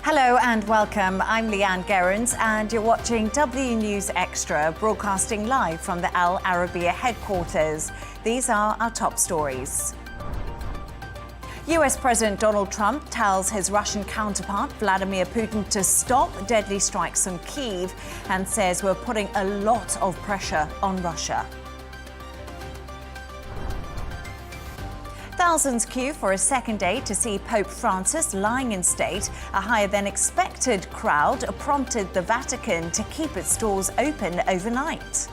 Hello and welcome. I'm Leigh Ann Gerrans and you're watching W News Extra, broadcasting live from the Al Arabiya headquarters. These are our top stories. US President Donald Trump tells his Russian counterpart Vladimir Putin to stop deadly strikes on Kyiv and says we're putting a lot of pressure on Russia. Thousands queue for a second day to see Pope Francis lying in state. A higher than expected crowd prompted the Vatican to keep its doors open overnight.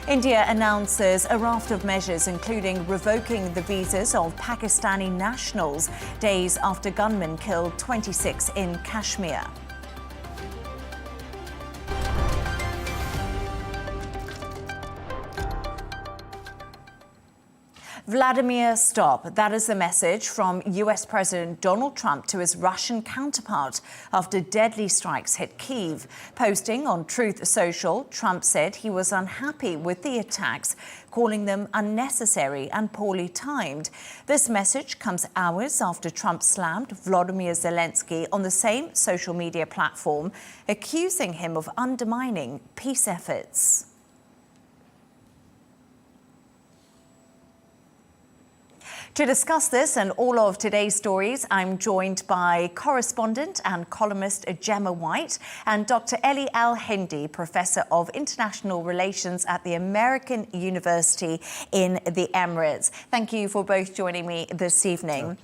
India announces a raft of measures, including revoking the visas of Pakistani nationals, days after gunmen killed 26 in Kashmir. Vladimir, stop. That is the message from US President Donald Trump to his Russian counterpart after deadly strikes hit Kyiv. Posting on Truth Social, Trump said he was unhappy with the attacks, calling them unnecessary and poorly timed. This message comes hours after Trump slammed Volodymyr Zelenskyy on the same social media platform, accusing him of undermining peace efforts. To discuss this and all of today's stories, I'm joined by correspondent and columnist Gemma and Dr. Elie Hindy, Professor of International Relations at the American University in the Emirates. Thank you for both joining me this evening.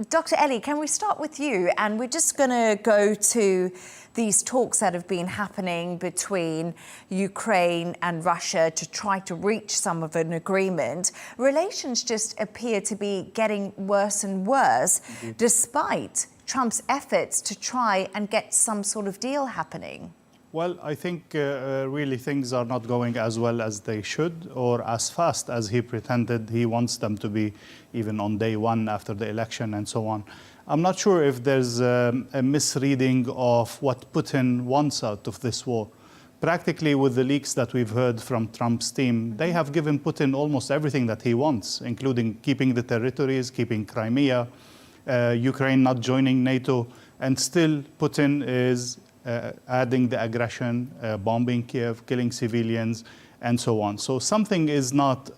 Dr. Elie, can we start with you? And we're just going to go to these talks that have been happening between Ukraine and Russia to try to reach some of an agreement. Relations just appear to be getting worse and worse, despite Trump's efforts to try and get some sort of deal happening. Well, I think really things are not going as well as they should, or as fast as he pretended he wants them to be, even on day one after the election and so on. I'm not sure if there's a misreading of what Putin wants out of this war. Practically, with the leaks that we've heard from Trump's team, they have given Putin almost everything that he wants, including keeping the territories, keeping Crimea, Ukraine not joining NATO, and still Putin is adding the aggression, bombing Kyiv, killing civilians, and so on. So something is not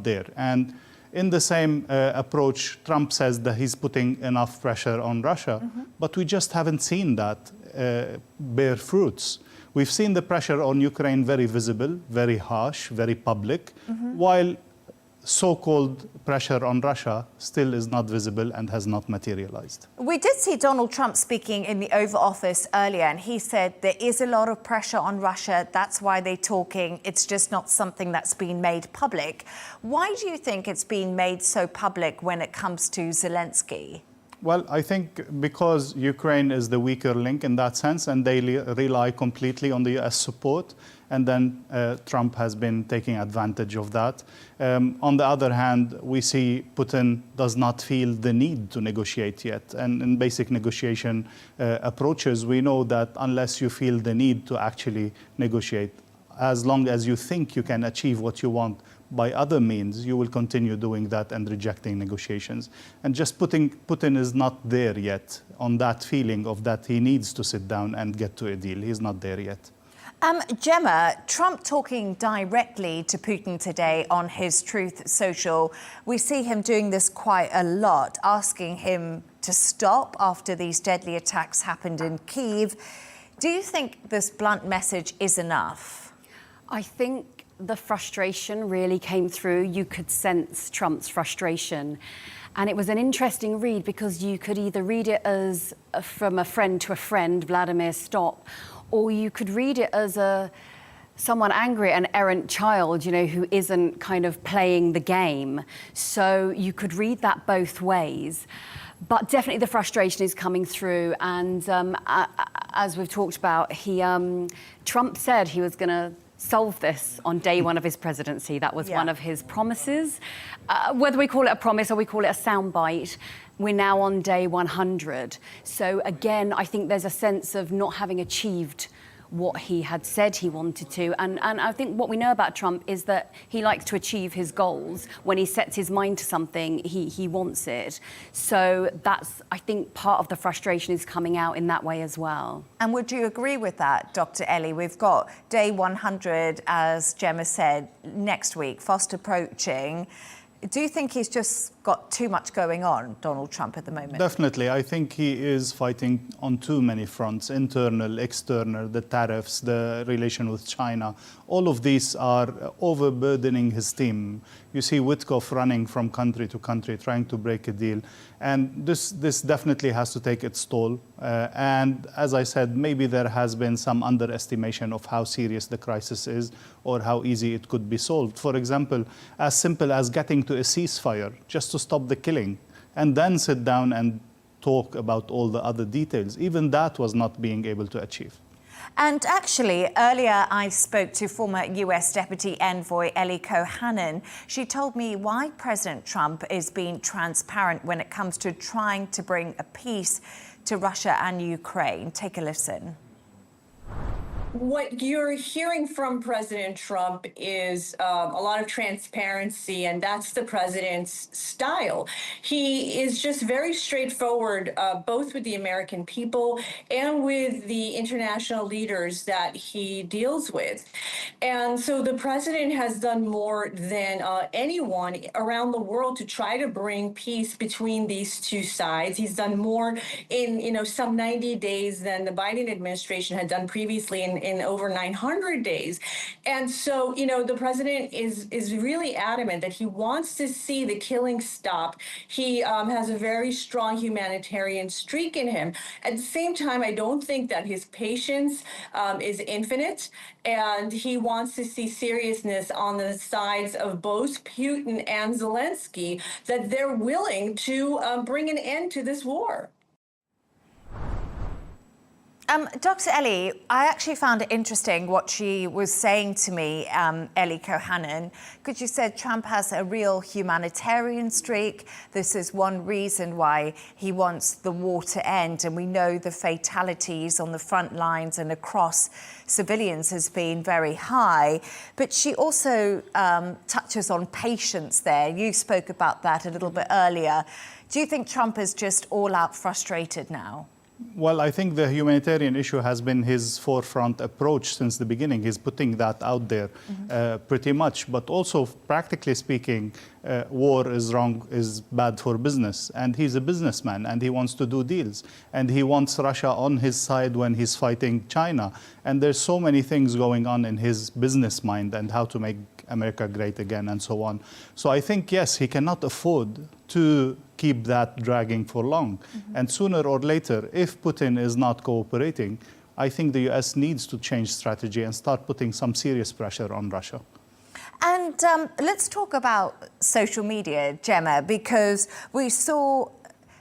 there. And in the same approach, Trump says that he's putting enough pressure on Russia, but we just haven't seen that bear fruits. We've seen the pressure on Ukraine very visible, very harsh, very public, while so-called pressure on Russia still is not visible and has not materialized. We did see Donald Trump speaking in the Oval Office earlier, and he said there is a lot of pressure on Russia. That's why they're talking. It's just not something that's been made public. Why do you think it's been made so public when it comes to Zelenskyy? Well, I think because Ukraine is the weaker link in that sense, and they rely completely on the US support, and then Trump has been taking advantage of that. On the other hand, we see Putin does not feel the need to negotiate yet. And in basic negotiation approaches, we know that unless you feel the need to actually negotiate, as long as you think you can achieve what you want by other means, you will continue doing that and rejecting negotiations. And just Putin is not there yet on that feeling of that he needs to sit down and get to a deal. He's not there yet. Gemma, Trump talking directly to Putin today on his Truth Social. We see him doing this quite a lot, asking him to stop after these deadly attacks happened in Kyiv. Do you think this blunt message is enough? I think the frustration really came through. You could sense Trump's frustration. And it was an interesting read because you could either read it as from a friend to a friend, Vladimir, stop, or you could read it as someone angry, an errant child, you know, who isn't kind of playing the game. So you could read that both ways. But definitely the frustration is coming through. And as we've talked about, Trump said he was going to solve this on day one of his presidency. That was one of his promises. Whether we call it a promise or we call it a soundbite, we're now on day 100. So again, I think there's a sense of not having achieved what he had said he wanted to. And I think what we know about Trump is that he likes to achieve his goals. When he sets his mind to something, he wants it. So that's, I think, part of the frustration is coming out in that way as well. And would you agree with that, Dr. Elie? We've got day 100, as Gemma said, next week, fast approaching. Do you think he's just got too much going on, Donald Trump, at the moment? Definitely. I think he is fighting on too many fronts, internal, external, the tariffs, the relation with China. All of these are overburdening his team. You see Witkoff running from country to country, trying to break a deal. And this definitely has to take its toll. And as I said, maybe there has been some underestimation of how serious the crisis is or how easy it could be solved. For example, as simple as getting to a ceasefire, just to stop the killing, and then sit down and talk about all the other details. Even that was not being able to achieve. And actually, earlier I spoke to former US Deputy Envoy Elie Cohen. She told me why President Trump is being transparent when it comes to trying to bring a peace to Russia and Ukraine. Take a listen. What you're hearing from President Trump is a lot of transparency, and that's the president's style. He is just very straightforward, both with the American people and with the international leaders that he deals with. And so the president has done more than anyone around the world to try to bring peace between these two sides. He's done more in some 90 days than the Biden administration had done previously in over 900 days. And so, the president is really adamant that he wants to see the killing stop. He has a very strong humanitarian streak in him. At the same time, I don't think that his patience is infinite, and he wants to see seriousness on the sides of both Putin and Zelenskyy, that they're willing to bring an end to this war. Dr. Elie, I actually found it interesting what she was saying to me, Elie Cohen, because you said Trump has a real humanitarian streak. This is one reason why he wants the war to end. And we know the fatalities on the front lines and across civilians has been very high. But she also touches on patience there. You spoke about that a little bit earlier. Do you think Trump is just all out frustrated now? Well, I think the humanitarian issue has been his forefront approach since the beginning. He's putting that out there pretty much. But also, practically speaking, war is bad for business. And he's a businessman, and he wants to do deals. And he wants Russia on his side when he's fighting China. And there's so many things going on in his business mind and how to make America great again and so on. So I think, yes, he cannot afford to keep that dragging for long. And sooner or later, if Putin is not cooperating, I think the US needs to change strategy and start putting some serious pressure on Russia. And let's talk about social media, Gemma, because we saw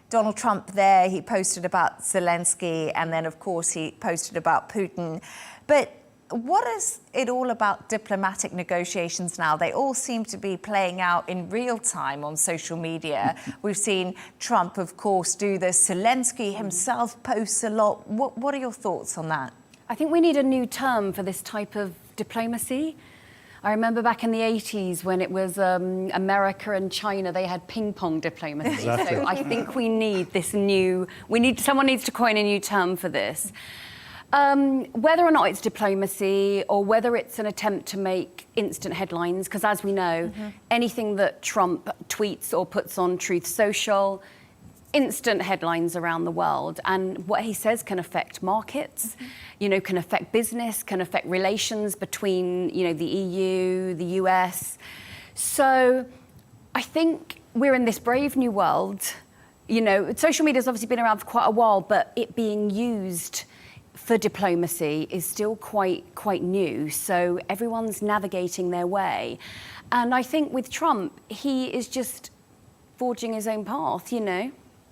Donald Trump there. He posted about Zelenskyy, and then, of course, he posted about Putin. But what is it all about diplomatic negotiations now? They all seem to be playing out in real time on social media. We've seen Trump, of course, do this. Zelenskyy himself posts a lot. What are your thoughts on that? I think we need a new term for this type of diplomacy. I remember back in the 80s when it was America and China, they had ping pong diplomacy. Exactly. So I think we need this someone needs to coin a new term for this. Whether or not it's diplomacy or whether it's an attempt to make instant headlines, because as we know, anything that Trump tweets or puts on Truth Social, instant headlines around the world. And what he says can affect markets, can affect business, can affect relations between, the EU, the US. So I think we're in this brave new world. Social media has obviously been around for quite a while, but it being used for diplomacy is still quite new, so everyone's navigating their way. And I think with Trump, he is just forging his own path,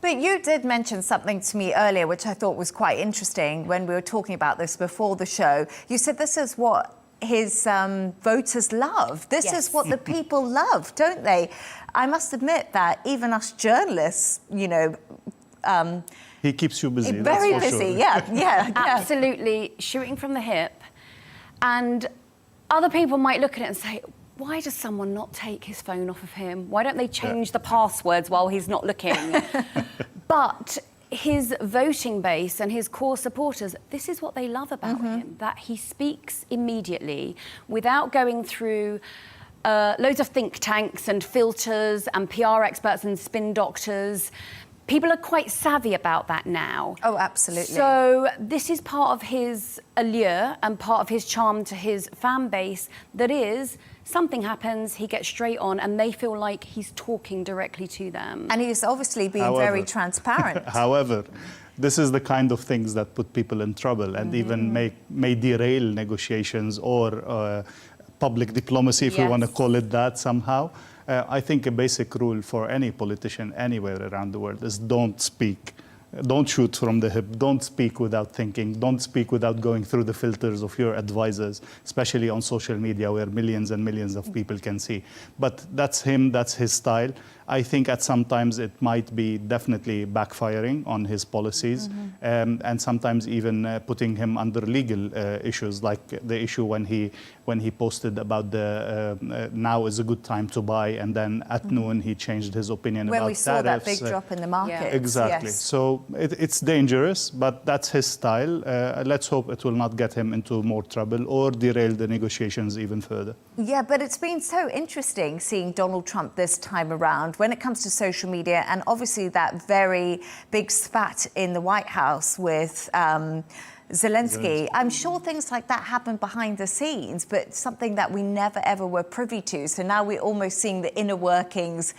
But you did mention something to me earlier, which I thought was quite interesting when we were talking about this before the show. You said this is what his voters love. This is what the people love, don't they? I must admit that even us journalists, He keeps you busy. Very that's for busy, sure. yeah. Absolutely, shooting from the hip. And other people might look at it and say, why does someone not take his phone off of him? Why don't they change the passwords while he's not looking? But his voting base and his core supporters, this is what they love about him, that he speaks immediately without going through loads of think tanks and filters and PR experts and spin doctors. People are quite savvy about that now. Oh, absolutely. So this is part of his allure and part of his charm to his fan base. That is, something happens, he gets straight on, and they feel like he's talking directly to them. And he's obviously being very transparent. However, this is the kind of things that put people in trouble and even may derail negotiations or public diplomacy, if we want to call it that somehow. I think a basic rule for any politician anywhere around the world is don't speak. Don't shoot from the hip. Don't speak without thinking. Don't speak without going through the filters of your advisors, especially on social media where millions and millions of people can see. But that's him, that's his style. I think at sometimes it might be definitely backfiring on his policies and sometimes even putting him under legal issues, like the issue when he posted about the now is a good time to buy, and then at noon he changed his opinion when about we saw tariffs. that big drop in the market. Yeah. Exactly. Yes. So it's dangerous, but that's his style. Let's hope it will not get him into more trouble or derail the negotiations even further. Yeah, but it's been so interesting seeing Donald Trump this time around when it comes to social media, and obviously that very big spat in the White House with Zelenskyy. I'm sure things like that happen behind the scenes, but something that we never ever were privy to. So now we're almost seeing the inner workings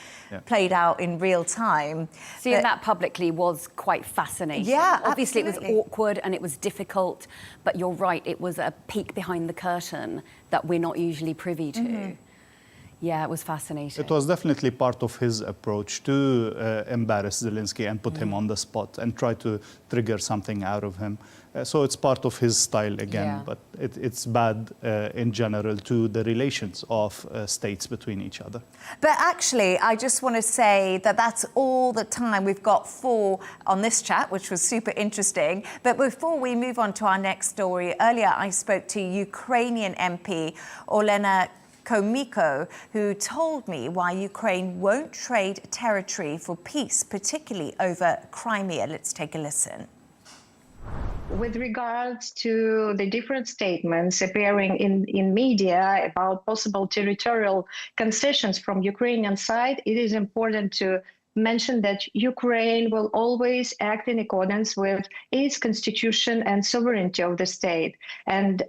played out in real time. Seeing that publicly was quite fascinating. Yeah, obviously absolutely. it was awkward and it was difficult, but you're right, it was a peek behind the curtain that we're not usually privy to. Yeah, it was fascinating. It was definitely part of his approach to embarrass Zelenskyy and put him on the spot and try to trigger something out of him. So it's part of his style again, but it's bad in general to the relations of states between each other. But actually, I just want to say that that's all the time we've got for on this chat, which was super interesting. But before we move on to our next story, earlier I spoke to Ukrainian MP Olena Komiko, who told me why Ukraine won't trade territory for peace, particularly over Crimea. Let's take a listen. With regards to the different statements appearing in media about possible territorial concessions from Ukrainian side, it is important to mention that Ukraine will always act in accordance with its constitution and sovereignty of the state. And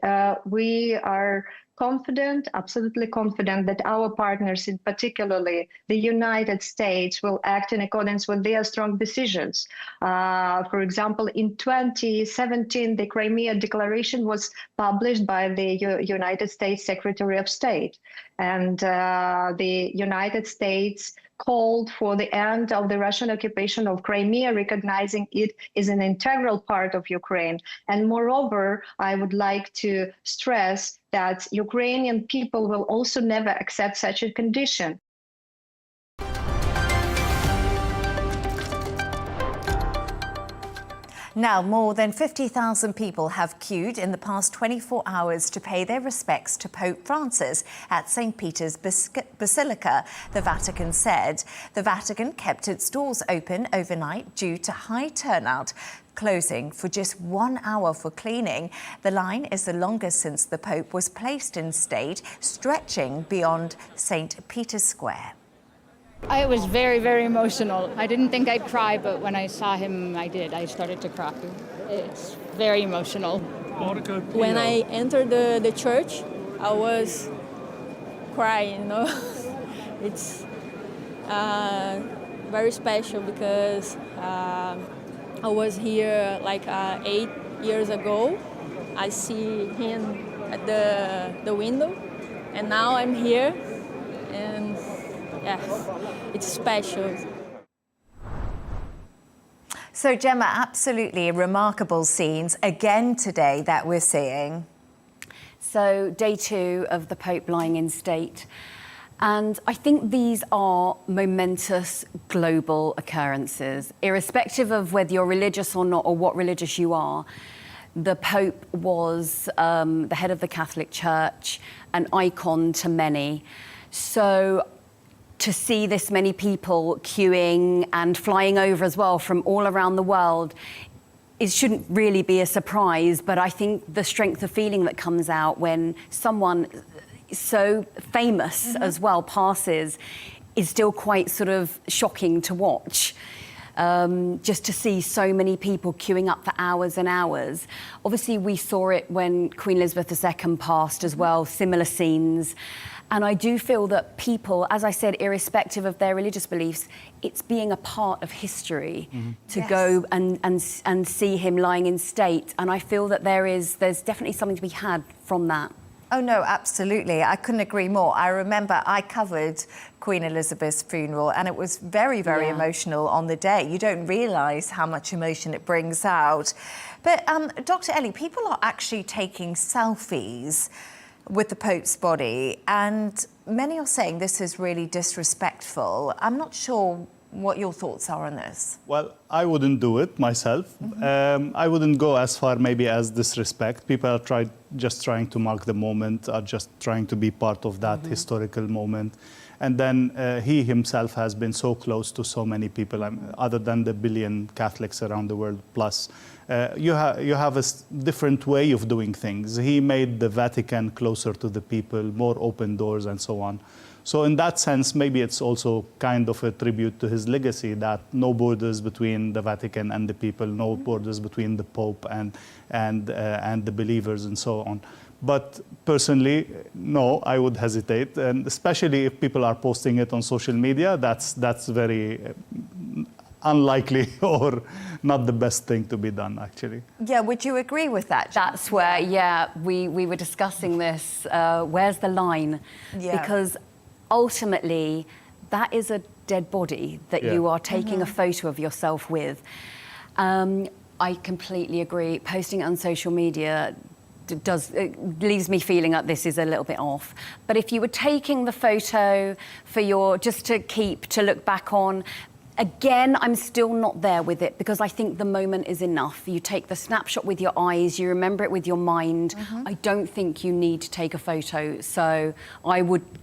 we are confident, absolutely confident, that our partners, in particularly the United States, will act in accordance with their strong decisions. For example, in 2017, the Crimea Declaration was published by the United States Secretary of State. And the United States called for the end of the Russian occupation of Crimea, recognizing it as an integral part of Ukraine. And moreover, I would like to stress that Ukrainian people will also never accept such a condition. Now, more than 50,000 people have queued in the past 24 hours to pay their respects to Pope Francis at St. Peter's Basilica, the Vatican said. The Vatican kept its doors open overnight due to high turnout, closing for just 1 hour for cleaning. The line is the longest since the Pope was placed in state, stretching beyond St. Peter's Square. I was very, very emotional. I didn't think I'd cry, but when I saw him, I did. I started to cry. It's very emotional. When I entered the church, I was crying, you know. It's very special because I was here like 8 years ago. I see him at the window, and now I'm here, and yeah, it's special. So, Gemma, absolutely remarkable scenes again today that we're seeing. So, day 2 of the Pope lying in state. And I think these are momentous global occurrences, irrespective of whether you're religious or not, or what religious you are. The Pope was the head of the Catholic Church, an icon to many. So to see this many people queuing and flying over as well from all around the world, it shouldn't really be a surprise, but I think the strength of feeling that comes out when someone so famous as well passes is still quite sort of shocking to watch. Just to see so many people queuing up for hours and hours. Obviously, we saw it when Queen Elizabeth II passed as well, similar scenes. And I do feel that people, as I said, irrespective of their religious beliefs, it's being a part of history to go and see him lying in state. And I feel that there's definitely something to be had from that. Oh, no, absolutely. I couldn't agree more. I remember I covered Queen Elizabeth's funeral and it was very, very emotional on the day. You don't realise how much emotion it brings out. But, Dr. Elie, people are actually taking selfies with the Pope's body, and many are saying this is really disrespectful. I'm not sure what your thoughts are on this. Well, I wouldn't do it myself. I wouldn't go as far maybe as disrespect. People are just trying to mark the moment, are just trying to be part of that historical moment. And then he himself has been so close to so many people, other than the billion Catholics around the world plus. You have a different way of doing things. He made the Vatican closer to the people, more open doors and so on. So in that sense, maybe it's also kind of a tribute to his legacy, that no borders between the Vatican and the people, no borders between the Pope and the believers and so on. But personally, no, I would hesitate, and especially if people are posting it on social media, that's very unlikely or not the best thing to be done, actually. Yeah, would you agree with that? That's where, we were discussing this. Where's the line? Yeah. Because ultimately, that is a dead body that you are taking a photo of yourself with. I completely agree. Posting it on social media it leaves me feeling like this is a little bit off. But if you were taking the photo for just to look back on, again, I'm still not there with it, because I think the moment is enough. You take the snapshot with your eyes, you remember it with your mind. I don't think you need to take a photo. So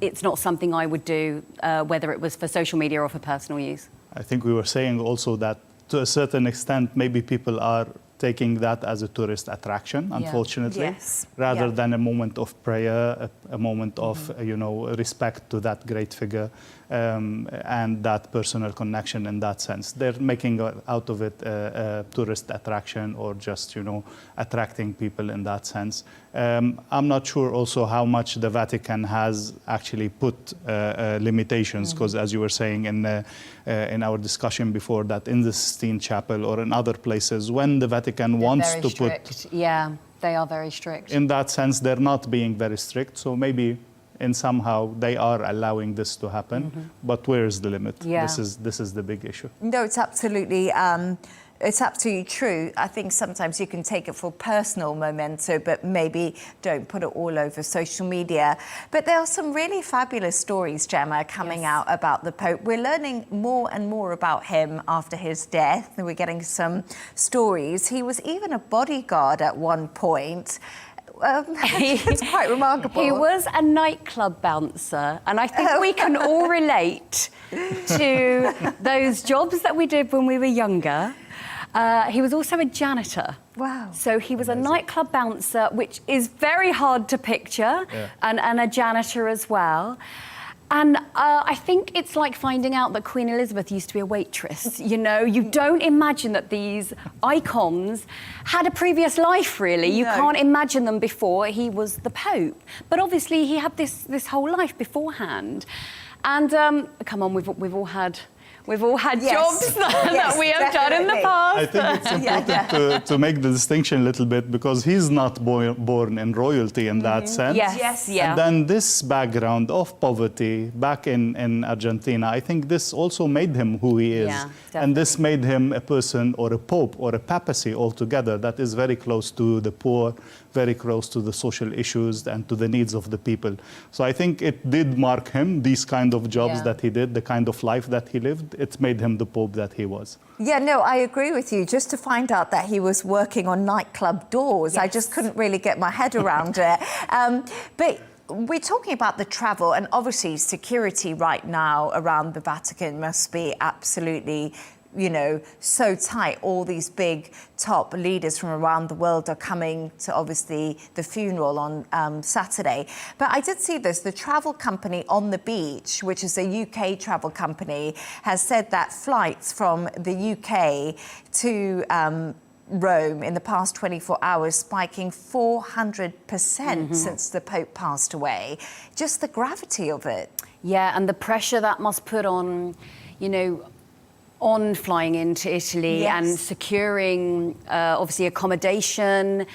it's not something I would do, whether it was for social media or for personal use. I think we were saying also that to a certain extent, maybe people are taking that as a tourist attraction, unfortunately, rather than a moment of prayer, a moment of respect to that great figure, and that personal connection in that sense. They're making out of it a tourist attraction, or just attracting people in that sense. I'm not sure also how much the Vatican has actually put limitations, because as you were saying in our discussion before, that in the Sistine Chapel or in other places, when the Vatican wants to put... Yeah, they are very strict. In that sense, they're not being very strict, so maybe in somehow they are allowing this to happen, but where is the limit? Yeah. This is the big issue. No, it's absolutely true. I think sometimes you can take it for personal memento, but maybe don't put it all over social media. But there are some really fabulous stories, Gemma, coming out about the Pope. We're learning more and more about him after his death. We're getting some stories. He was even a bodyguard at one point. It's quite remarkable. He was a nightclub bouncer, and I think we can all relate to those jobs that we did when we were younger. He was also a janitor. Wow. So he was a nightclub bouncer, which is very hard to picture, and a janitor as well. And I think it's like finding out that Queen Elizabeth used to be a waitress. You don't imagine that these icons had a previous life, really. You can't imagine them before he was the Pope. But obviously he had this whole life beforehand. And come on, we've all had We've all had Yes. jobs that we have done in the definitely. past. I think it's important to make the distinction a little bit, because he's not born in royalty in that sense. Yes, yeah. And then this background of poverty back in Argentina, I think this also made him who he is. Yeah, and this made him a person or a pope or a papacy altogether that is very close to the poor, very close to the social issues and to the needs of the people. So I think it did mark him, these kind of jobs that he did, the kind of life that he lived. It made him the pope that he was. Yeah, no, I agree with you. Just to find out that he was working on nightclub doors, I just couldn't really get my head around it. But we're talking about the travel, and obviously security right now around the Vatican must be absolutely, you know, so tight. All these big top leaders from around the world are coming to obviously the funeral on Saturday. But I did see this, the travel company On the Beach, which is a UK travel company, has said that flights from the UK to Rome in the past 24 hours spiking 400% since the Pope passed away. Just the gravity of it. Yeah, and the pressure that must put on, you know, on flying into Italy and securing, obviously, accommodation.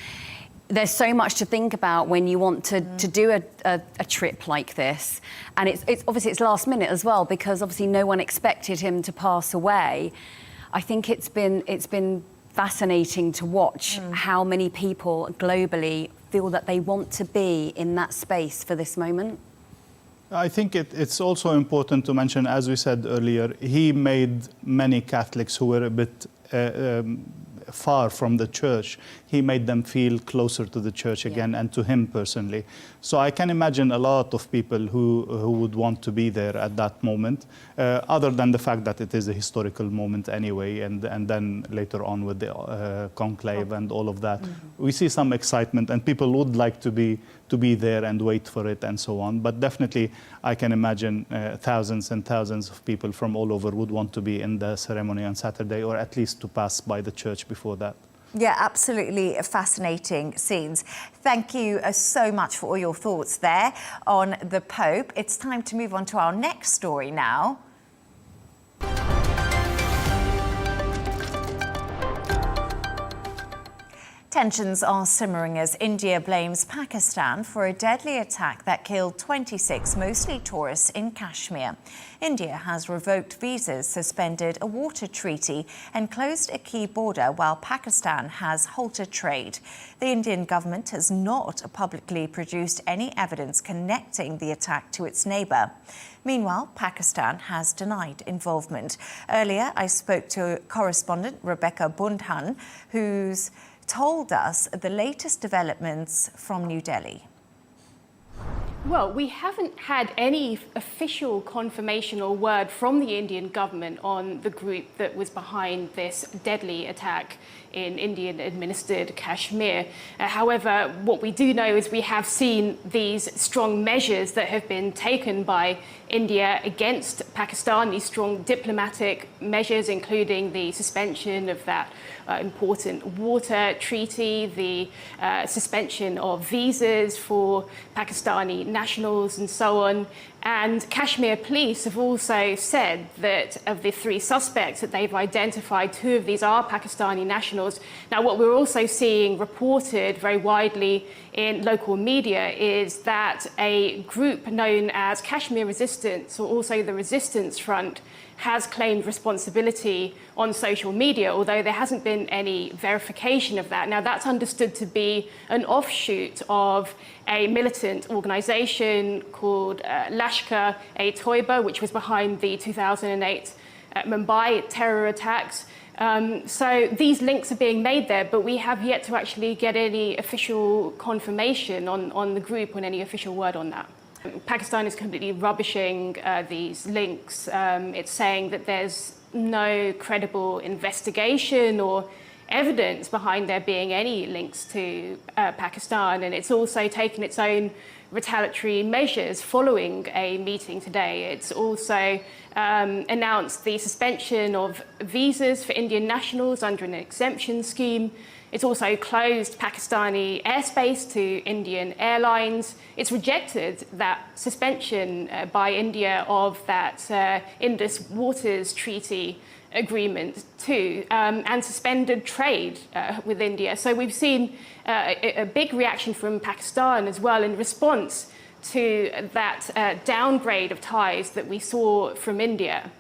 There's so much to think about when you want to do a trip like this. And it's obviously it's last minute as well, because obviously no one expected him to pass away. I think it's been fascinating to watch how many people globally feel that they want to be in that space for this moment. I think it's also important to mention, as we said earlier, he made many Catholics who were a bit far from the church, he made them feel closer to the church again and to him personally. So I can imagine a lot of people who would want to be there at that moment, other than the fact that it is a historical moment anyway, and then later on with the conclave and all of that. We see some excitement, and people would like to be there and wait for it and so on. But definitely, I can imagine thousands and thousands of people from all over would want to be in the ceremony on Saturday, or at least to pass by the church before that. Yeah, absolutely fascinating scenes. Thank you so much for all your thoughts there on the Pope. It's time to move on to our next story now. Tensions are simmering as India blames Pakistan for a deadly attack that killed 26 mostly tourists in Kashmir. India has revoked visas, suspended a water treaty and closed a key border, while Pakistan has halted trade. The Indian government has not publicly produced any evidence connecting the attack to its neighbour. Meanwhile, Pakistan has denied involvement. Earlier, I spoke to correspondent Rebecca Bundhan, who's told us the latest developments from New Delhi. Well, we haven't had any official confirmation or word from the Indian government on the group that was behind this deadly attack in Indian-administered Kashmir. However, what we do know is we have seen these strong measures that have been taken by India against Pakistan, these strong diplomatic measures, including the suspension of that important water treaty, the suspension of visas for Pakistani nationals and so on. And Kashmir police have also said that of the 3 suspects that they've identified, 2 of these are Pakistani nationals. Now, what we're also seeing reported very widely in local media is that a group known as Kashmir Resistance, or also the Resistance Front, has claimed responsibility on social media, although there hasn't been any verification of that. Now, that's understood to be an offshoot of a militant organization called Lashkar-e-Toiba, which was behind the 2008 Mumbai terror attacks. So these links are being made there, but we have yet to actually get any official confirmation on the group, on any official word on that. Pakistan is completely rubbishing these links. It's saying that there's no credible investigation or evidence behind there being any links to Pakistan, and it's also taken its own retaliatory measures following a meeting today. It's also announced the suspension of visas for Indian nationals under an exemption scheme. It's also closed Pakistani airspace to Indian airlines. It's rejected that suspension by India of that Indus Waters Treaty agreement too, and suspended trade with India. So we've seen a big reaction from Pakistan as well in response to that downgrade of ties that we saw from India.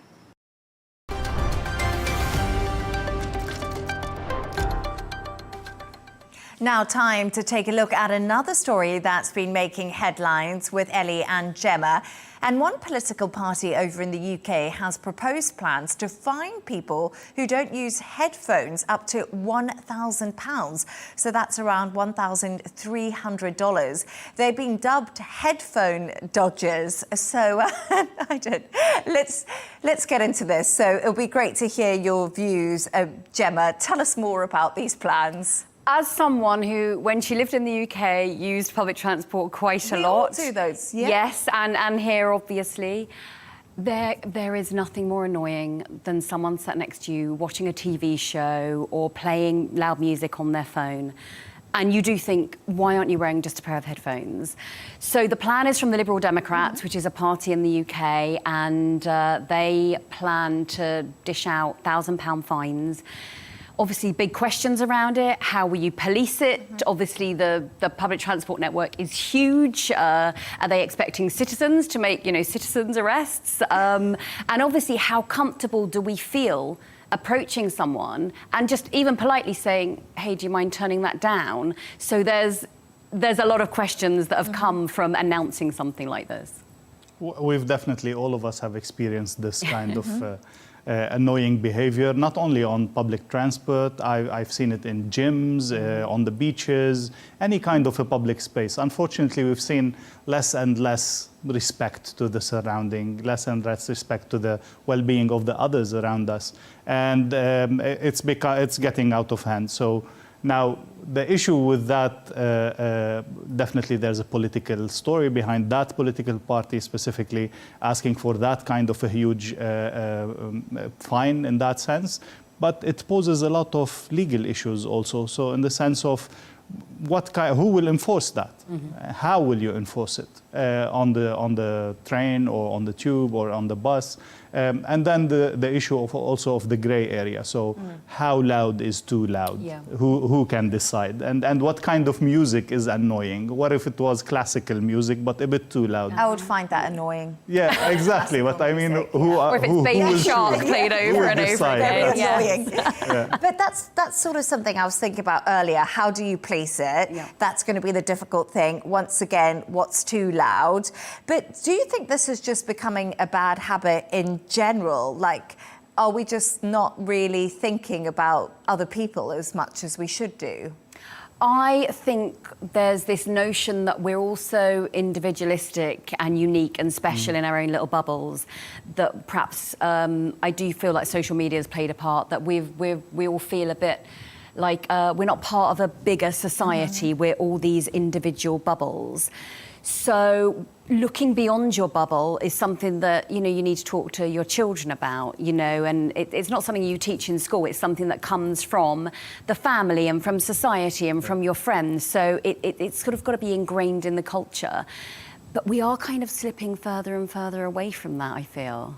Now time to take a look at another story that's been making headlines with Elie and Gemma. And one political party over in the UK has proposed plans to fine people who don't use headphones up to £1,000. So that's around $1,300. They've been dubbed headphone dodgers. So let's get into this. So it'll be great to hear your views. Gemma, tell us more about these plans. As someone who, when she lived in the UK, used public transport quite a lot. We all do those, yeah. Yes, and here, obviously. There is nothing more annoying than someone sat next to you watching a TV show or playing loud music on their phone. And you do think, why aren't you wearing just a pair of headphones? So the plan is from the Liberal Democrats, which is a party in the UK, and they plan to dish out £1,000 fines. Obviously, big questions around it. How will you police it? Obviously, the public transport network is huge. Are they expecting citizens to make, citizens' arrests? And obviously, how comfortable do we feel approaching someone and just even politely saying, hey, do you mind turning that down? So there's a lot of questions that have come from announcing something like this. We've definitely, all of us have experienced this kind of annoying behavior, not only on public transport. I've seen it in gyms, on the beaches, any kind of a public space. Unfortunately, we've seen less and less respect to the surrounding, less and less respect to the well-being of the others around us. And it's getting out of hand. So now, the issue with that, definitely there's a political story behind that political party specifically asking for that kind of a huge fine in that sense. But it poses a lot of legal issues also. So in the sense of who will enforce that? How will you enforce it? On the train or on the tube or on the bus? And then the issue also of the gray area. So how loud is too loud? Yeah. Who can decide? And what kind of music is annoying? What if it was classical music but a bit too loud? I would find that annoying. Yeah, exactly. But I mean, or if it's Baby Shark played over and over again. Annoying. Yeah. But that's sort of something I was thinking about earlier. How do you police it? Yeah. That's going to be the difficult thing. Once again, what's too loud? But do you think this is just becoming a bad habit in general? Like, are we just not really thinking about other people as much as we should do? I think there's this notion that we're also individualistic and unique and special in our own little bubbles, that perhaps I do feel like social media has played a part, that we all feel a bit like we're not part of a bigger society. We're all these individual bubbles. So looking beyond your bubble is something that, you need to talk to your children about, and it's not something you teach in school. It's something that comes from the family and from society and from your friends. So it's sort of got to be ingrained in the culture. But we are kind of slipping further and further away from that, I feel.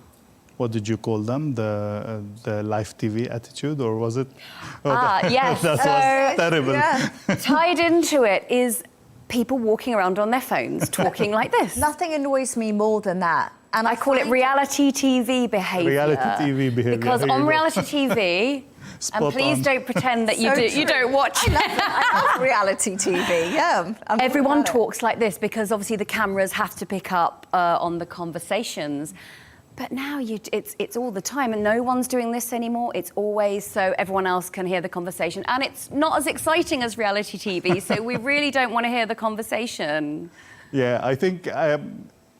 What did you call them? The live TV attitude, or was it? Yes. That was terrible. Yeah. Tied into it is people walking around on their phones, talking like this. Nothing annoys me more than that. And I call it reality TV behaviour. Reality TV behaviour. Because on reality TV, and please don't pretend that you don't watch it. I love reality TV, yeah. Everyone talks like this because obviously the cameras have to pick up on the conversations. But now it's all the time, and no one's doing this anymore. It's always so everyone else can hear the conversation. And it's not as exciting as reality TV, so we really don't want to hear the conversation. Yeah, I think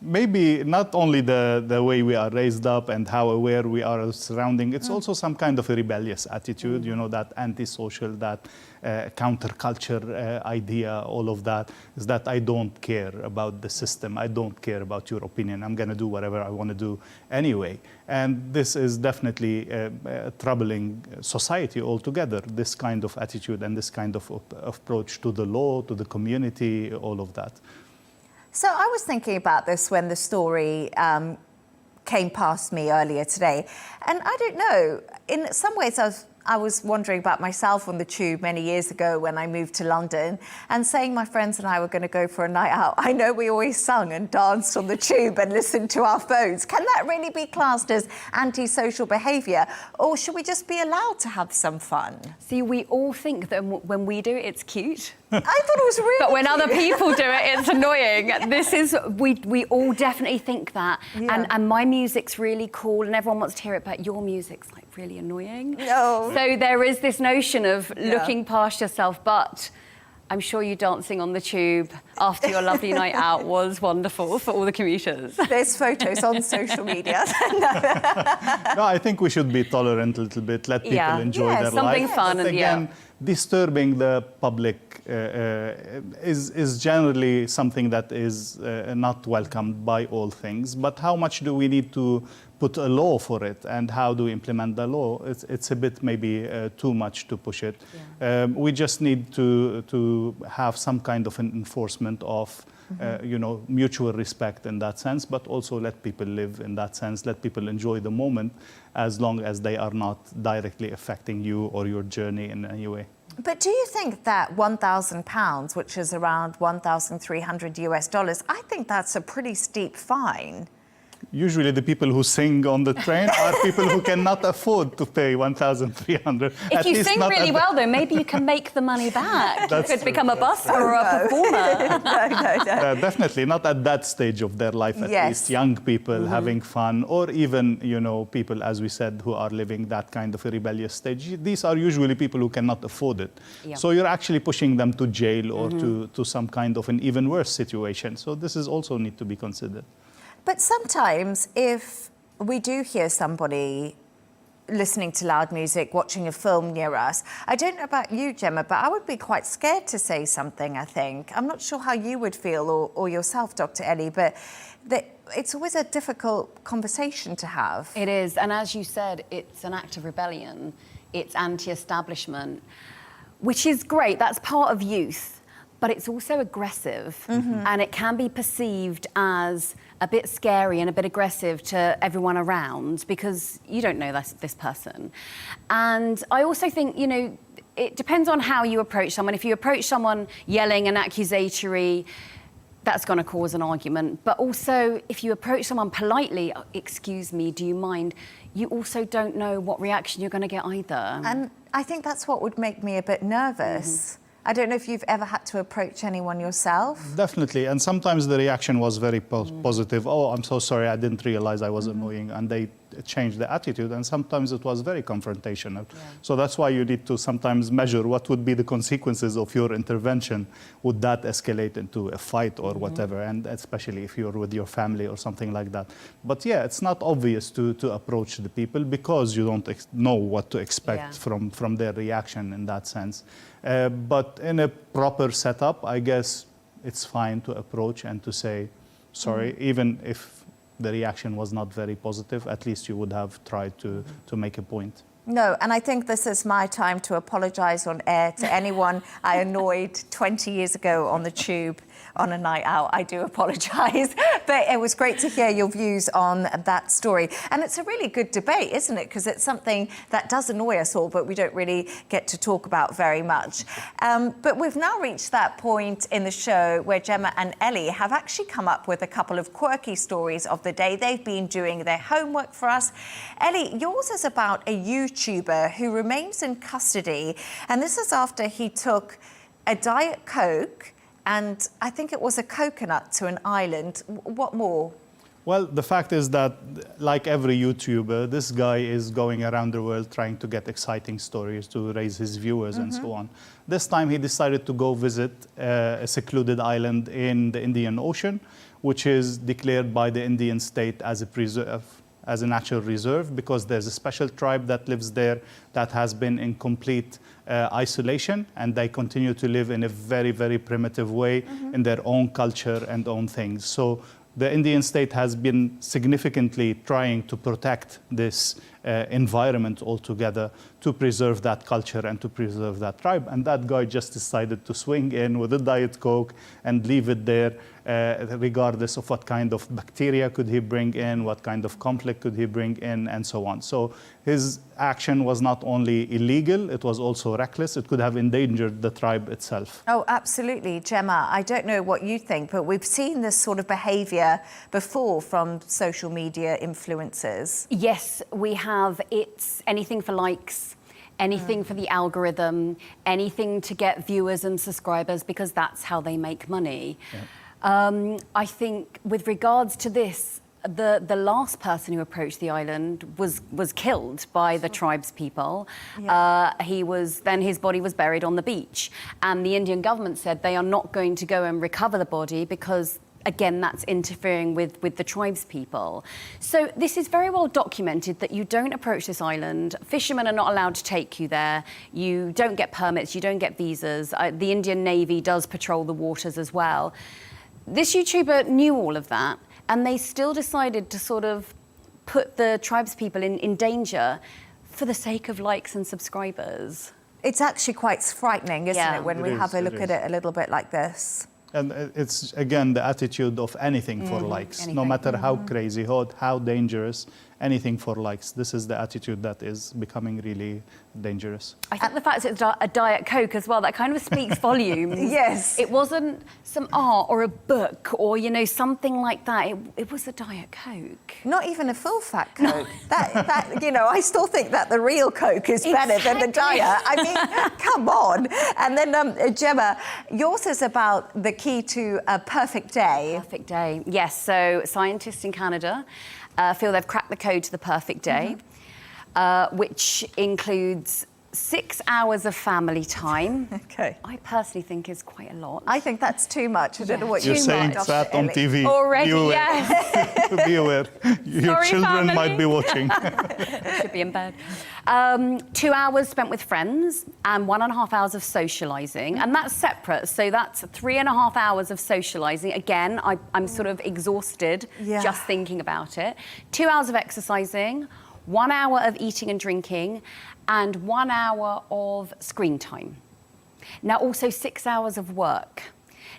maybe not only the way we are raised up and how aware we are of surrounding, it's also some kind of a rebellious attitude, you know, that antisocial, that counterculture idea, all of that, is that I don't care about the system, I don't care about your opinion, I'm going to do whatever I want to do anyway. And this is definitely troubling society altogether, this kind of attitude and this kind of approach to the law, to the community, all of that. So I was thinking about this when the story came past me earlier today. And I don't know, in some ways I was wondering about myself on the tube many years ago when I moved to London and saying my friends and I were going to go for a night out. I know we always sung and danced on the tube and listened to our phones. Can that really be classed as antisocial behaviour? Or should we just be allowed to have some fun? See, we all think that when we do it, it's cute. I thought it was really But when cute. other people do it, it's annoying. This is, we all definitely think that. Yeah. And my music's really cool and everyone wants to hear it, but your music's like really annoying. No. So there is this notion of looking past yourself, but I'm sure you dancing on the tube after your lovely night out was wonderful for all the commuters. There's photos on social media. No, I think we should be tolerant a little bit, let people enjoy their something life. fun. But And again, disturbing the public is generally something that is not welcomed by all things. But how much do we need to put a law for it, and how do we implement the law? It's a bit maybe too much to push it. Yeah. We just need to have some kind of an enforcement of you know, mutual respect in that sense, but also let people live in that sense, let people enjoy the moment as long as they are not directly affecting you or your journey in any way. But do you think that £1,000, which is around $1,300 I think that's a pretty steep fine. Usually the people who sing on the train are people who cannot afford to pay 1,300. If you sing really well, though, maybe you can make the money back. You could become a busker or a performer. No. Definitely not at that stage of their life, at least. Young people having fun, or even, you know, people, as we said, who are living that kind of a rebellious stage. These are usually people who cannot afford it. Yeah. So you're actually pushing them to jail or to some kind of an even worse situation. So this is also need to be considered. But sometimes if we do hear somebody listening to loud music, watching a film near us, I don't know about you, Gemma, but I would be quite scared to say something, I think. I'm not sure how you would feel, or yourself, Dr. Elie, but it's always a difficult conversation to have. It is, and as you said, it's an act of rebellion. It's anti-establishment, which is great. That's part of youth. But it's also aggressive, and it can be perceived as a bit scary and a bit aggressive to everyone around because you don't know this person. And I also think, you know, it depends on how you approach someone. If you approach someone yelling and accusatory, that's going to cause an argument. But also, if you approach someone politely, excuse me, do you mind? You also don't know what reaction you're going to get either. And I think that's what would make me a bit nervous. I don't know if you've ever had to approach anyone yourself. Definitely, and sometimes the reaction was very positive. Oh, I'm so sorry, I didn't realize I was annoying, and they changed the attitude, and sometimes it was very confrontational. Yeah. So that's why you need to sometimes measure what would be the consequences of your intervention. Would that escalate into a fight or whatever, and especially if you're with your family or something like that. But yeah, it's not obvious to approach the people because you don't know what to expect from their reaction in that sense. But in a proper setup, I guess it's fine to approach and to say sorry, even if the reaction was not very positive. At least you would have tried to make a point. No, and I think this is my time to apologise on air to anyone I annoyed 20 years ago on the tube on a night out. I do apologise. But it was great to hear your views on that story. And it's a really good debate, isn't it? Because it's something that does annoy us all, but we don't really get to talk about very much. But we've now reached that point in the show where Gemma and Elie have actually come up with a couple of quirky stories of the day. They've been doing their homework for us. Elie, yours is about a YouTuber who remains in custody. And this is after he took a Diet Coke and I think it was a coconut to an island. What more? Well, the fact is that, like every YouTuber, this guy is going around the world trying to get exciting stories to raise his viewers and so on. This time he decided to go visit a secluded island in the Indian Ocean, which is declared by the Indian state as a preserve, as a natural reserve, because there's a special tribe that lives there that has been in complete isolation, and they continue to live in a very, very primitive way in their own culture and own things. So the Indian state has been significantly trying to protect this environment altogether, to preserve that culture and to preserve that tribe. And that guy just decided to swing in with a Diet Coke and leave it there, regardless of what kind of bacteria could he bring in, what kind of conflict could he bring in, and so on. So his action was not only illegal, it was also reckless. It could have endangered the tribe itself. Oh, absolutely. Gemma, I don't know what you think, but we've seen this sort of behaviour before from social media influencers. Yes, we have. It's anything for likes, anything for the algorithm, anything to get viewers and subscribers, because that's how they make money. Yeah. I think with regards to this, the last person who approached the island was killed by the tribespeople. Yeah. Then his body was buried on the beach, and the Indian government said they are not going to go and recover the body because, again, that's interfering with the tribespeople. So this is very well documented that you don't approach this island. Fishermen are not allowed to take you there. You don't get permits, you don't get visas. The Indian Navy does patrol the waters as well. This YouTuber knew all of that, and they still decided to sort of put the tribespeople in danger for the sake of likes and subscribers. It's actually quite frightening, isn't it, when we have a look at it a little bit like this? And it's, again, the attitude of anything for likes, no matter how crazy, how dangerous, anything for likes. This is the attitude that is becoming really dangerous. I think the fact that it's a Diet Coke as well, that kind of speaks volumes. Yes. It wasn't some art or a book or, you know, something like that. It was a Diet Coke. Not even a full-fat Coke. No. That, you know, I still think that the real Coke is better than the Diet. I mean, come on. And then, Gemma, yours is about the key to a perfect day. Perfect day, yes. So scientists in Canada feel they've cracked the code to the perfect day, which includes 6 hours of family time. Okay. I personally think is quite a lot. I think that's too much. I don't know what you're saying. That on TV. Already, yes. Be aware. Your Sorry, children family. might be watching. They should be in bed. 2 hours spent with friends and 1.5 hours of socialising, and that's separate. So that's 3.5 hours of socialising. Again, I'm sort of exhausted just thinking about it. 2 hours of exercising, 1 hour of eating and drinking, and 1 hour of screen time. Now, also 6 hours of work.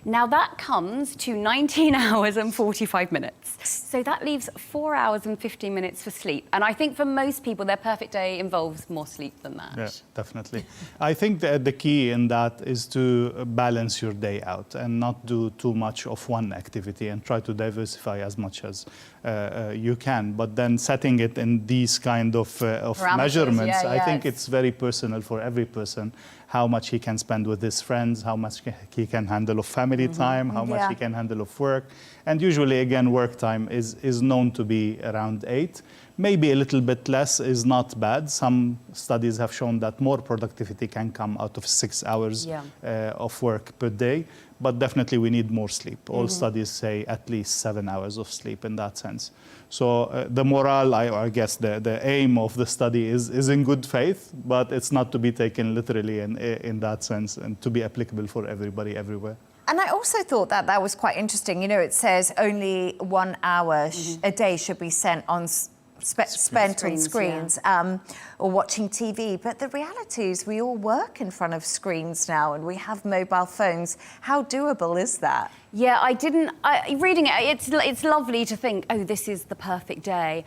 Now, that comes to 19 hours and 45 minutes. So that leaves 4 hours and 15 minutes for sleep. And I think for most people, their perfect day involves more sleep than that. Yeah, definitely. I think the key in that is to balance your day out and not do too much of one activity and try to diversify as much as you can. But then setting it in these kind of measurements, I think it's very personal for every person. How much he can spend with his friends, how much he can handle of family time, how much he can handle of work. And usually, again, work time is known to be around 8. Maybe a little bit less is not bad. Some studies have shown that more productivity can come out of 6 hours of work per day. But definitely we need more sleep. All studies say at least 7 hours of sleep in that sense. So the morale, I guess the aim of the study is in good faith, but it's not to be taken literally in that sense and to be applicable for everybody everywhere. And I also thought that was quite interesting. You know, it says only 1 hour a day should be spent on screens or watching TV. But the reality is we all work in front of screens now and we have mobile phones. How doable is that? Yeah, reading it, it's lovely to think, oh, this is the perfect day.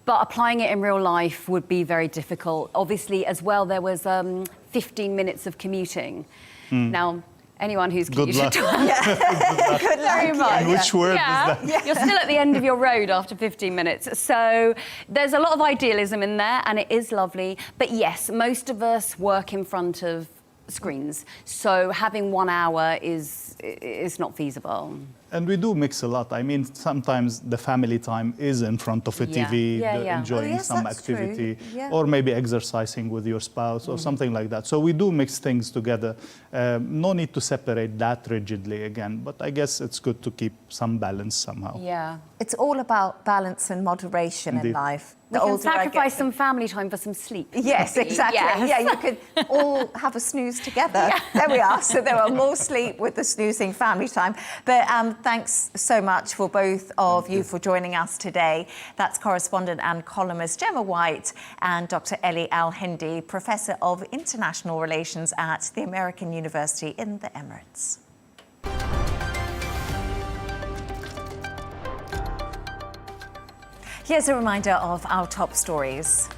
But applying it in real life would be very difficult. Obviously, as well, there was 15 minutes of commuting. Now, anyone who's good luck. Good luck. Very much. And which word is that? You're still at the end of your road after 15 minutes. So there's a lot of idealism in there, and it is lovely. But yes, most of us work in front of screens. So having 1 hour is not feasible. And we do mix a lot. I mean, sometimes the family time is in front of a TV, enjoying some activity, or maybe exercising with your spouse or something like that. So we do mix things together. No need to separate that rigidly again, but I guess it's good to keep some balance somehow. Yeah. It's all about balance and moderation in life. We can sacrifice some family time for some sleep. Yes, exactly. Yes. Yeah, you could all have a snooze together. There we are. So there are more sleep with the snoozing family time. But thanks so much for both of you for joining us today. That's correspondent and columnist Gemma White and Dr. Elie Hindy, Professor of International Relations at the American University in the Emirates. Here's a reminder of our top stories.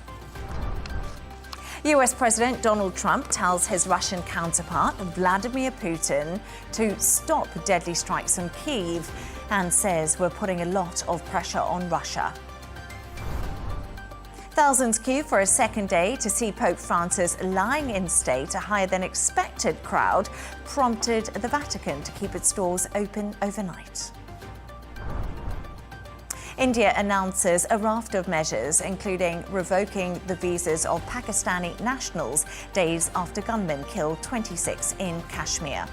US President Donald Trump tells his Russian counterpart, Vladimir Putin, to stop deadly strikes on Kyiv and says we're putting a lot of pressure on Russia. Thousands queue for a second day to see Pope Francis lying in state. A higher than expected crowd prompted the Vatican to keep its doors open overnight. India announces a raft of measures, including revoking the visas of Pakistani nationals days after gunmen killed 26 in Kashmir.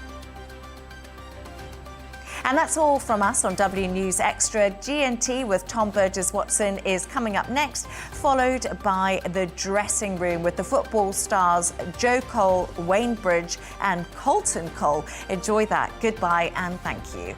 And that's all from us on W News Extra. GNT with Tom Burgess-Watson is coming up next, followed by The Dressing Room with the football stars Joe Cole, Wayne Bridge and Colton Cole. Enjoy that. Goodbye and thank you.